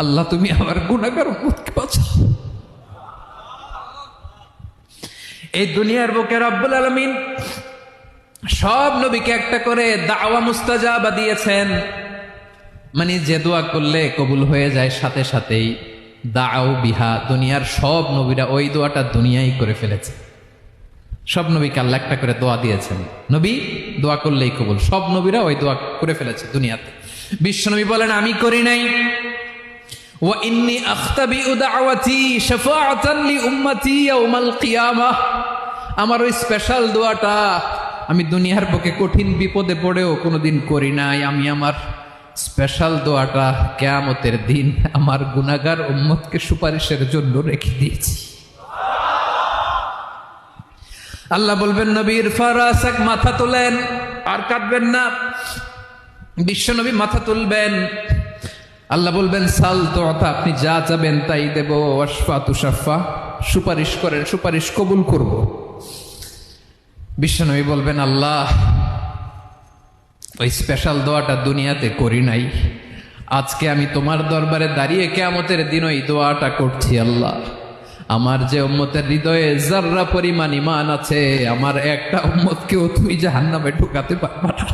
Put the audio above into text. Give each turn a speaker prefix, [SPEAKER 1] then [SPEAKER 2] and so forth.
[SPEAKER 1] আল্লাহ তুমি আমার গুনাহগার উম্মতকে বাঁচাও। এই দুনিয়ার বুকে রব্বুল আলামিন সব নবীকে একটা করে দাওয়া মুস্তাজাবা দিয়েছেন, মানে যে দোয়া করলে কবুল হয়ে যায় সাথে সাথেই। দাও বিহা, দুনিয়ার সব নবীরা ওই দোয়াটা দুনিয়ায় করে ফেলেছে। সব নবীকে আল্লাহ একটা করে দোয়া দিয়েছেন, নবী দোয়া করলেই কবুল। সব নবীরা ওই দোয়া করে ফেলেছে দুনিয়াতে। বিশ্বনবী বলেন আমি করি নাই। ওয়া ইন্নী আখতাবিউ দাওয়াতি শাফাআতান লি উম্মতি ইয়াউমাল কিয়ামাহ, আমার ওই স্পেশাল দোয়াটা আমি দুনিয়ার বুকে কঠিন বিপদে পড়েও কোনোদিন করি নাই। আমি আমার স্পেশাল দোয়াটা কিয়ামতের দিন আমার গুনাহগার উম্মতকে সুপারিশের জন্য রেখে দিয়েছি। আল্লাহ বলবেন নবীর ফারাসাক, মাথা তোলেন, আর কাঁদবেন না। বিশ্বনবী মাথা তুলবেন, আল্লাহ বলবেন সাল তোতা, আপনি যা চাবেন তাই দেব। ওয়াশফা তুশাফা, সুপারিশ করেন, সুপারিশ কবুল করব। বিশ্বনবী বলবেন আল্লাহ ওই স্পেশাল দোয়াটা দুনিয়াতে করি নাই, আজকে আমি তোমার দরবারে দাঁড়িয়ে কিয়ামতের দিন ওই দোয়াটা করছি। আল্লাহ আমার যে উম্মতের হৃদয়ে যাররা পরিমাণ ঈমান আছে, আমার একটা উম্মতকেও তুমি জাহান্নামে ঢুকাতে পারবা না।